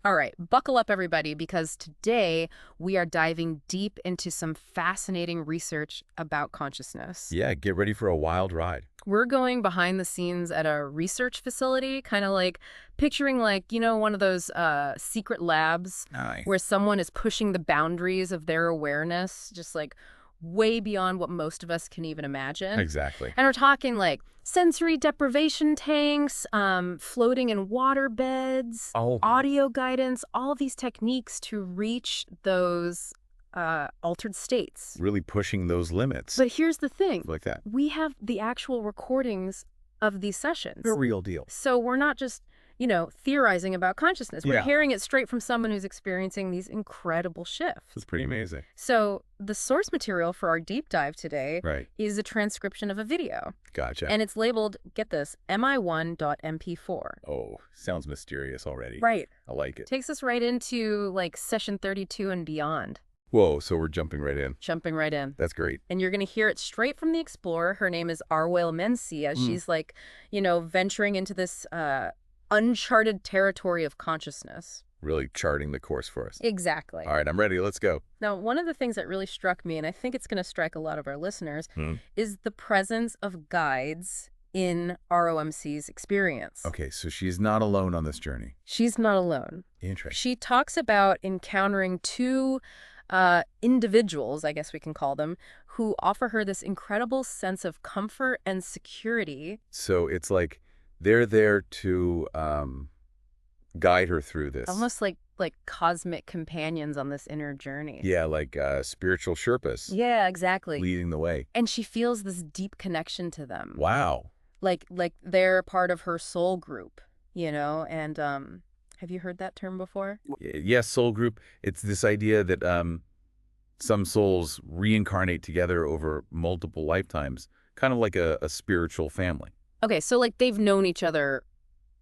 All right, buckle up, everybody, because today we are diving deep into some fascinating research about consciousness. Yeah, get ready for a wild ride. We're going behind the scenes at a research facility, kind of like picturing one of those secret labs Aye. where someone is pushing the boundaries of their awareness, just like way beyond what most of us can even imagine. Exactly. And we're talking like sensory deprivation tanks, floating in water beds, Oh, audio guidance, all of these techniques to reach those altered states. really pushing those limits. But here's the thing. Like that. We have the actual recordings of these sessions. The real deal. So we're not just, theorizing about consciousness. We're Yeah. hearing it straight from someone who's experiencing these incredible shifts. It's pretty amazing. So the source material for our deep dive today Right. is a transcription of a video. Gotcha. And it's labeled, get this, mi1.mp4. Oh, sounds mysterious already. Right. I like it. Takes us right into like session 32 and beyond. Whoa, so we're jumping right in. Jumping right in. That's great. And you're going to hear it straight from the explorer. Her name is ROMC, as she's like, venturing into this uncharted territory of consciousness. Really charting the course for us. Exactly. All right, I'm ready. Let's go. Now, one of the things that really struck me, and I think it's going to strike a lot of our listeners, is the presence of guides in ROMC's experience. Okay, so she's not alone on this journey. She's not alone. Interesting. She talks about encountering two individuals, I guess we can call them, who offer her this incredible sense of comfort and security. So it's like they're there to guide her through this. Almost like cosmic companions on this inner journey. Yeah, like spiritual Sherpas. Yeah, exactly. Leading the way. And she feels this deep connection to them. Wow. Like they're part of her soul group, and have you heard that term before? Yes, soul group. It's this idea that some souls reincarnate together over multiple lifetimes, kind of like a spiritual family. Okay, so like they've known each other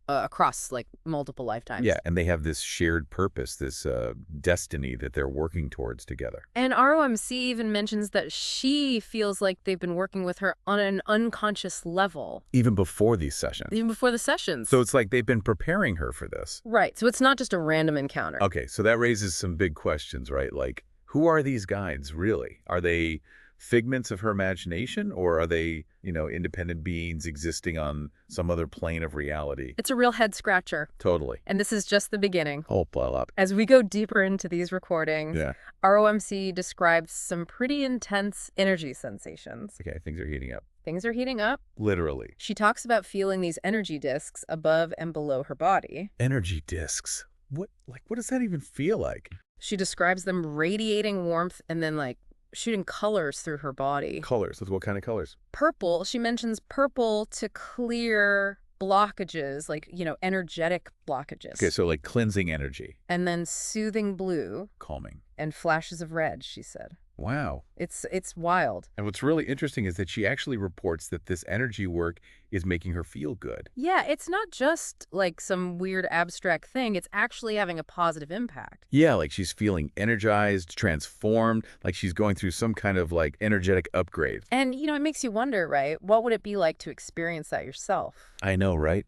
across like multiple lifetimes. Yeah, and they have this shared purpose, this destiny that they're working towards together. And ROMC even mentions that she feels like they've been working with her on an unconscious level. Even before these sessions. Even before the sessions. So it's like they've been preparing her for this. Right, so it's not just a random encounter. Okay, so that raises some big questions, right? Like, who are these guides, really? Are they figments of her imagination, or are they, independent beings existing on some other plane of reality? It's a real head-scratcher. Totally. And this is just the beginning. Oh, blow up. As we go deeper into these recordings, Yeah. ROMC describes some pretty intense energy sensations. Okay, things are heating up. Things are heating up. Literally. She talks about feeling these energy discs above and below her body. Energy discs. What does that even feel like? She describes them radiating warmth and then shooting colors through her body. Colors. What kind of colors? Purple. She mentions purple to clear blockages, energetic blockages. Okay, so like cleansing energy. And then soothing blue Calming. and flashes of red, she said. Wow. It's wild. And what's really interesting is that she actually reports that this energy work is making her feel good. Yeah, it's not just like some weird abstract thing. It's actually having a positive impact. Yeah, like she's feeling energized, transformed, like she's going through some kind of energetic upgrade. And, it makes you wonder, right? What would it be like to experience that yourself? I know, right?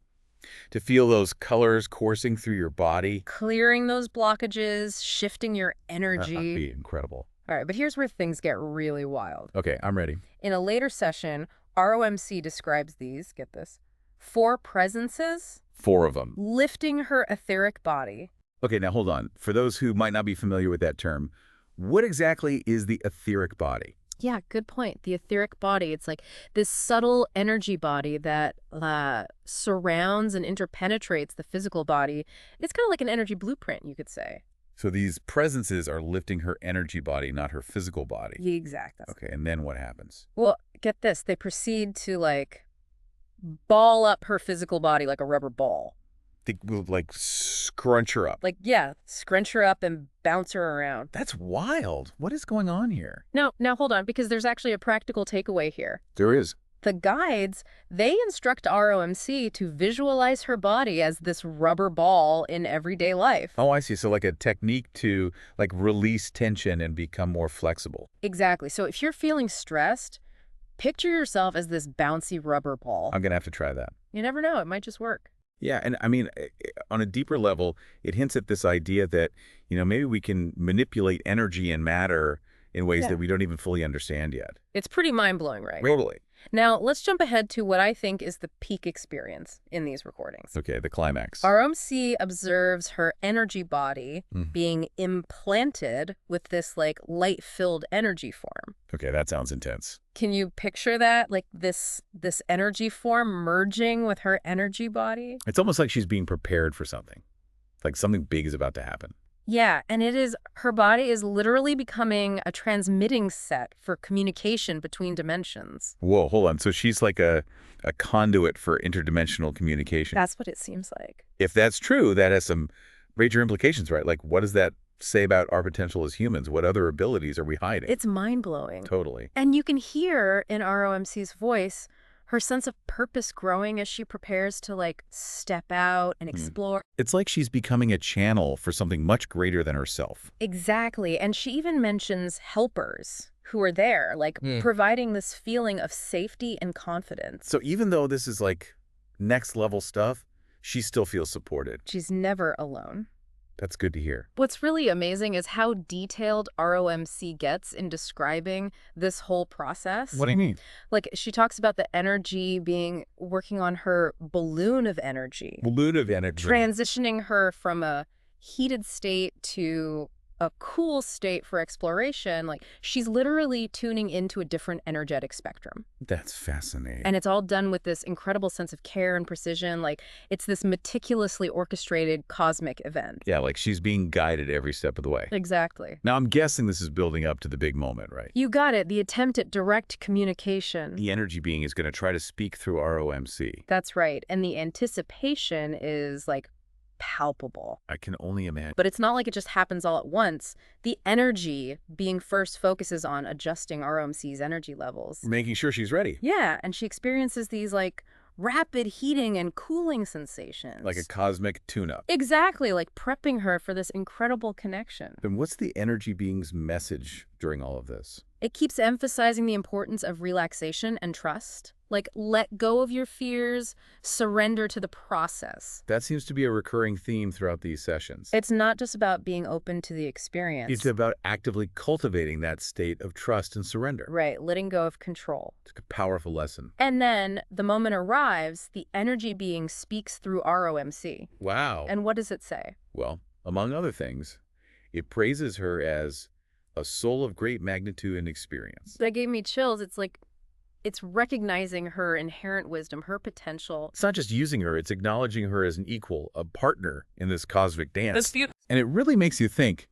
To feel those colors coursing through your body. Clearing those blockages, shifting your energy. That'd be incredible. All right, but here's where things get really wild. Okay, I'm ready. In a later session, ROMC describes these, get this, 4 presences 4 of them. lifting her etheric body. Okay, now hold on. For those who might not be familiar with that term, what exactly is the etheric body? Yeah, good point. The etheric body, it's like this subtle energy body that surrounds and interpenetrates the physical body. It's kind of like an energy blueprint, you could say. So these presences are lifting her energy body, not her physical body. Exactly. Okay, and then what happens? Well, get this. They proceed to ball up her physical body like a rubber ball. They will scrunch her up. Scrunch her up and bounce her around. That's wild. What is going on here? Now hold on, because there's actually a practical takeaway here. There is. The guides, they instruct ROMC to visualize her body as this rubber ball in everyday life. Oh, I see. So like a technique to release tension and become more flexible. Exactly. So if you're feeling stressed, picture yourself as this bouncy rubber ball. I'm going to have to try that. You never know. It might just work. Yeah, and I mean, on a deeper level, it hints at this idea that, maybe we can manipulate energy and matter in ways Yeah. that we don't even fully understand yet. It's pretty mind-blowing, right? Totally. Now, let's jump ahead to what I think is the peak experience in these recordings. Okay, the climax. ROMC observes her energy body Mm. being implanted with this, like, light-filled energy form. Okay, that sounds intense. Can you picture that? Like, this energy form merging with her energy body? It's almost like she's being prepared for something. Like something big is about to happen. Yeah, and her body is literally becoming a transmitting set for communication between dimensions. Whoa, hold on. So she's like a conduit for interdimensional communication. That's what it seems like. If that's true, that has some major implications, right? Like, what does that say about our potential as humans? What other abilities are we hiding? It's mind-blowing. Totally. And you can hear in ROMC's voice her sense of purpose growing as she prepares to, like, step out and explore. It's like she's becoming a channel for something much greater than herself. Exactly. And she even mentions helpers who are there, like, providing this feeling of safety and confidence. So even though this is like next level stuff, she still feels supported. She's never alone. That's good to hear. What's really amazing is how detailed ROMC gets in describing this whole process. What do you mean? Like, she talks about the energy working on her balloon of energy. Balloon of energy. Transitioning her from a heated state to a cool state for exploration. Like, she's literally tuning into a different energetic spectrum. That's fascinating. And it's all done with this incredible sense of care and precision. Like, it's this meticulously orchestrated cosmic event. Yeah, like she's being guided every step of the way. Exactly. Now, I'm guessing this is building up to the big moment, right? You got it. The attempt at direct communication. The energy being is going to try to speak through ROMC. That's right. And the anticipation is, like, palpable. I can only imagine. But it's not like it just happens all at once. The energy being first focuses on adjusting ROMC's energy levels. Making sure she's ready. Yeah, and she experiences these, like, rapid heating and cooling sensations. Like a cosmic tune-up. Exactly, like prepping her for this incredible connection. Then what's the energy being's message during all of this? It keeps emphasizing the importance of relaxation and trust. Like, let go of your fears, surrender to the process. That seems to be a recurring theme throughout these sessions. It's not just about being open to the experience. It's about actively cultivating that state of trust and surrender. Right, letting go of control. It's a powerful lesson. And then the moment arrives, the energy being speaks through ROMC. Wow. And what does it say? Well, among other things, it praises her as a soul of great magnitude and experience. That gave me chills. It's like, it's recognizing her inherent wisdom, her potential. It's not just using her, it's acknowledging her as an equal, a partner in this cosmic dance. That's beautiful. And it really makes you think,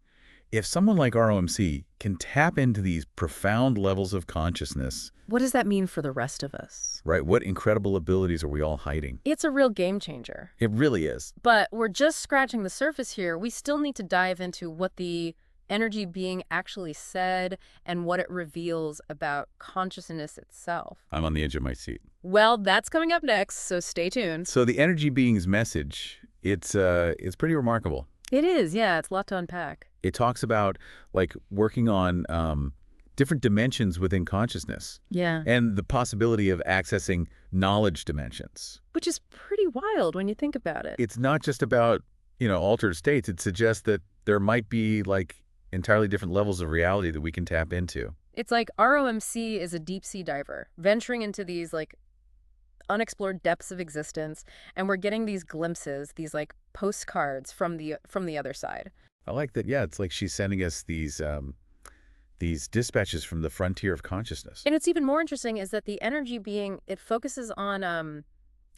if someone like ROMC can tap into these profound levels of consciousness, What does that mean for the rest of us? right, what incredible abilities are we all hiding? It's a real game changer. It really is. But we're just scratching the surface here. We still need to dive into what the energy being actually said and what it reveals about consciousness itself. I'm on the edge of my seat. Well, that's coming up next, so stay tuned. So the energy being's message, it's pretty remarkable. It is, yeah, it's a lot to unpack. It talks about like working on different dimensions within consciousness Yeah. and the possibility of accessing knowledge dimensions. Which is pretty wild when you think about it. It's not just about, altered states. It suggests that there might be like entirely different levels of reality that we can tap into. It's like ROMC is a deep sea diver venturing into these, like, unexplored depths of existence, and we're getting these glimpses, these, like, postcards from the other side. I like that. Yeah, it's like she's sending us these dispatches from the frontier of consciousness. And it's even more interesting is that the energy being, it focuses on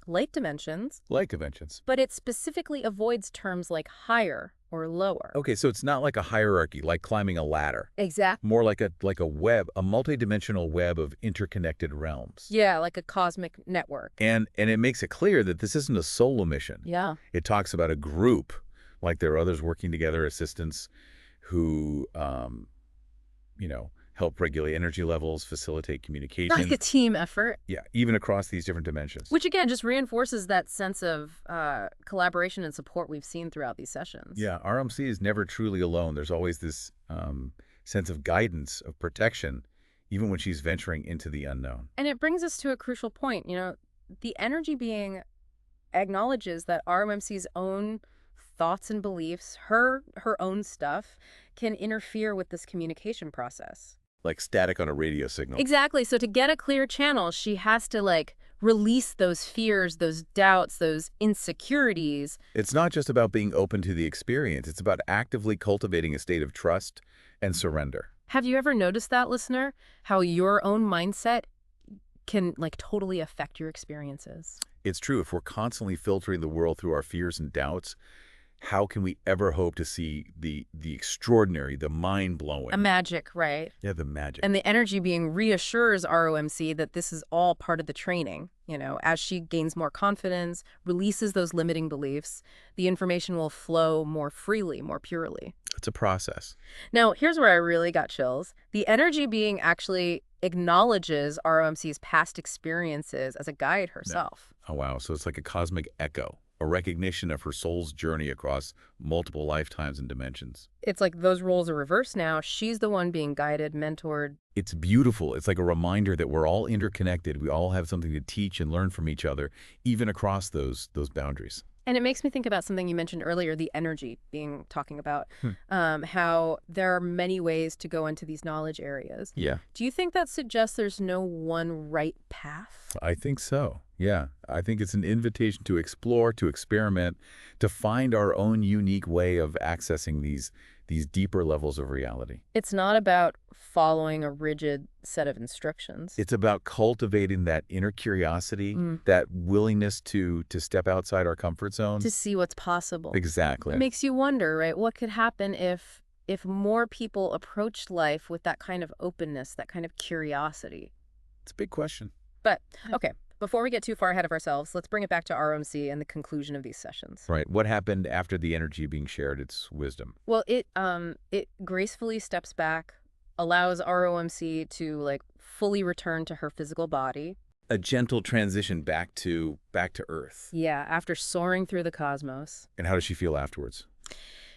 light dimensions, Like conventions. but it specifically avoids terms like higher or lower. Okay, so it's not like a hierarchy, like climbing a ladder. Exactly. More like a web, a multidimensional web of interconnected realms. Yeah, like a cosmic network. And it makes it clear that this isn't a solo mission. Yeah. It talks about a group, like there are others working together, assistants who, help regulate energy levels, facilitate communication. Like a team effort. Yeah, even across these different dimensions. Which, again, just reinforces that sense of collaboration and support we've seen throughout these sessions. Yeah, RMC is never truly alone. There's always this sense of guidance, of protection, even when she's venturing into the unknown. And it brings us to a crucial point. The energy being acknowledges that ROMC's own thoughts and beliefs, her own stuff, can interfere with this communication process. Like static on a radio signal. Exactly. So to get a clear channel, she has to like release those fears, those doubts, those insecurities. It's not just about being open to the experience. It's about actively cultivating a state of trust and surrender. Have you ever noticed that, listener? How your own mindset can like totally affect your experiences? It's true. If we're constantly filtering the world through our fears and doubts, how can we ever hope to see the extraordinary, the mind-blowing? A magic, right? Yeah, the magic. And the energy being reassures ROMC that this is all part of the training. You know, as she gains more confidence, releases those limiting beliefs, the information will flow more freely, more purely. It's a process. Now, here's where I really got chills. The energy being actually acknowledges ROMC's past experiences as a guide herself. Oh, wow. So it's like a cosmic echo, a recognition of her soul's journey across multiple lifetimes and dimensions. It's like those roles are reversed now. She's the one being guided, mentored. It's beautiful. It's like a reminder that we're all interconnected. We all have something to teach and learn from each other, even across those boundaries. And it makes me think about something you mentioned earlier, the energy talking about, how there are many ways to go into these knowledge areas. Yeah. Do you think that suggests there's no one right path? I think so. Yeah. I think it's an invitation to explore, to experiment, to find our own unique way of accessing these deeper levels of reality. It's not about following a rigid set of instructions. It's about cultivating that inner curiosity, that willingness to step outside our comfort zone. To see what's possible. Exactly. It makes you wonder, right? What could happen if more people approached life with that kind of openness, that kind of curiosity? It's a big question. But, okay, before we get too far ahead of ourselves, let's bring it back to ROMC and the conclusion of these sessions. Right. What happened after the energy being shared its wisdom? Well, it gracefully steps back, allows ROMC to like fully return to her physical body. A gentle transition back to Earth. Yeah, after soaring through the cosmos. And how does she feel afterwards?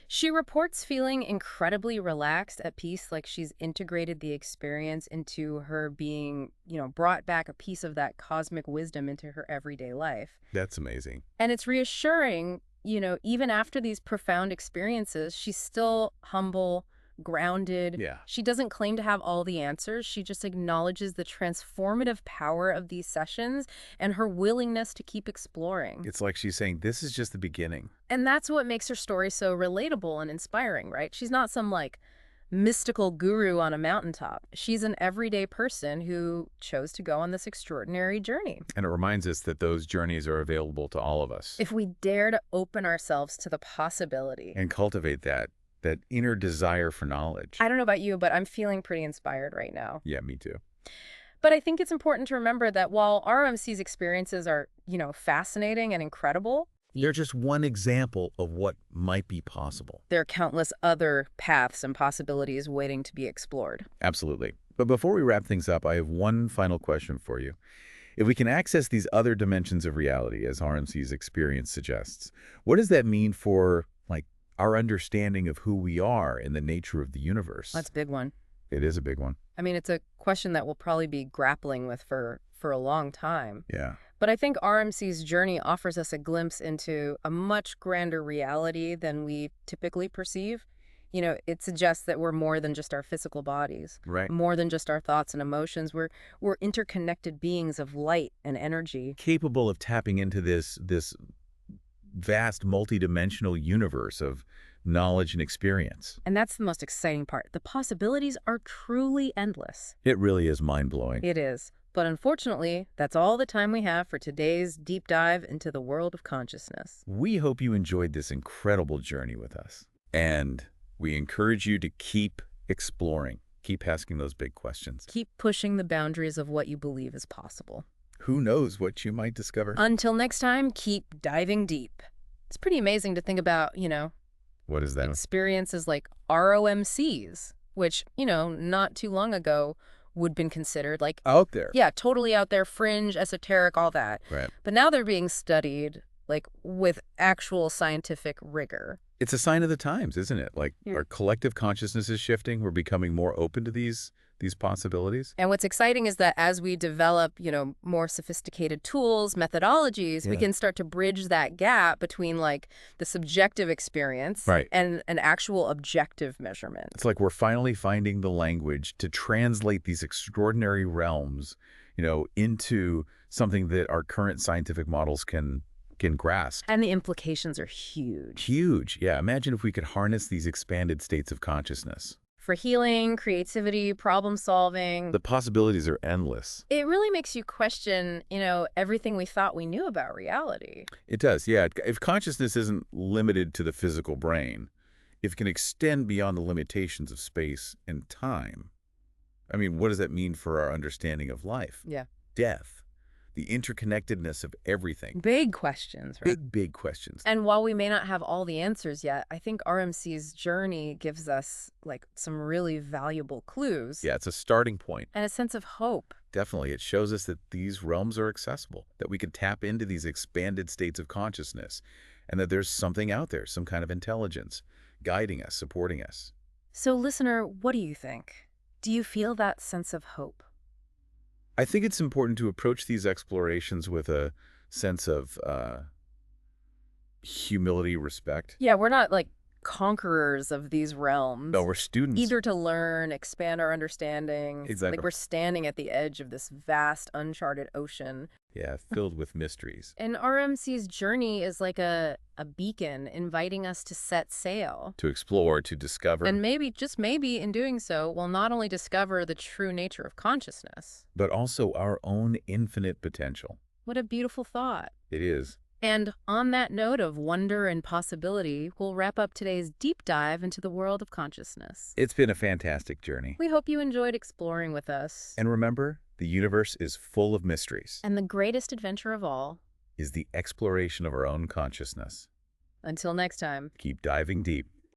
She reports feeling incredibly relaxed, at peace, like she's integrated the experience into her being, brought back a piece of that cosmic wisdom into her everyday life. That's amazing. And it's reassuring, even after these profound experiences, she's still humble, grounded. Yeah. She doesn't claim to have all the answers. She just acknowledges the transformative power of these sessions and her willingness to keep exploring. It's like she's saying, this is just the beginning. And that's what makes her story so relatable and inspiring, right? She's not some like mystical guru on a mountaintop. She's an everyday person who chose to go on this extraordinary journey. And it reminds us that those journeys are available to all of us. If we dare to open ourselves to the possibility. And cultivate that inner desire for knowledge. I don't know about you, but I'm feeling pretty inspired right now. Yeah, me too. But I think it's important to remember that while ROMC's experiences are, fascinating and incredible, they're just one example of what might be possible. there are countless other paths and possibilities waiting to be explored. Absolutely. But before we wrap things up, I have one final question for you. If we can access these other dimensions of reality, as RMC's experience suggests, what does that mean for, our understanding of who we are and the nature of the universe? That's a big one. It is a big one. I mean, it's a question that we'll probably be grappling with for a long time. Yeah. But I think RMC's journey offers us a glimpse into a much grander reality than we typically perceive. It suggests that we're more than just our physical bodies. Right. More than just our thoughts and emotions. We're interconnected beings of light and energy. Capable of tapping into this vast multidimensional universe of knowledge and experience. And that's the most exciting part. The possibilities are truly endless. It really is mind-blowing. It is. But unfortunately, that's all the time we have for today's deep dive into the world of consciousness. We hope you enjoyed this incredible journey with us. And we encourage you to keep exploring. Keep asking those big questions. Keep pushing the boundaries of what you believe is possible. Who knows what you might discover? Until next time, keep diving deep. It's pretty amazing to think about, What is that? experiences like ROMCs, which, not too long ago would have been considered like, Out there. yeah, totally out there, fringe, esoteric, all that. Right. But now they're being studied like with actual scientific rigor. It's a sign of the times, isn't it? Yeah. Our collective consciousness is shifting. We're becoming more open to these these possibilities? And what's exciting is that as we develop, more sophisticated tools, methodologies, we Yeah. can start to bridge that gap between like the subjective experience Right. and an actual objective measurement. It's like we're finally finding the language to translate these extraordinary realms, into something that our current scientific models can grasp. And the implications are huge. Huge. Yeah. Imagine if we could harness these expanded states of consciousness. For healing, creativity, problem solving. The possibilities are endless. It really makes you question, everything we thought we knew about reality. It does. Yeah. If consciousness isn't limited to the physical brain, if it can extend beyond the limitations of space and time, I mean, what does that mean for our understanding of life? Yeah. Death, the interconnectedness of everything. Big questions, right? Big questions. And while we may not have all the answers yet, I think RMC's journey gives us like some really valuable clues. Yeah, it's a starting point. And a sense of hope. Definitely. It shows us that these realms are accessible, that we can tap into these expanded states of consciousness, and that there's something out there, some kind of intelligence, guiding us, supporting us. So listener, what do you think? Do you feel that sense of hope? I think it's important to approach these explorations with a sense of humility, respect. Yeah, we're not like conquerors of these realms. No, we're students. Eager to learn, expand our understanding. Exactly. Like we're standing at the edge of this vast, uncharted ocean. Yeah, filled with mysteries. And RMC's journey is like a beacon inviting us to set sail. To explore, to discover. And maybe, just maybe, in doing so, we'll not only discover the true nature of consciousness. But also our own infinite potential. What a beautiful thought. It is. And on that note of wonder and possibility, we'll wrap up today's deep dive into the world of consciousness. It's been a fantastic journey. We hope you enjoyed exploring with us. And remember, the universe is full of mysteries. And the greatest adventure of all is the exploration of our own consciousness. Until next time. Keep diving deep.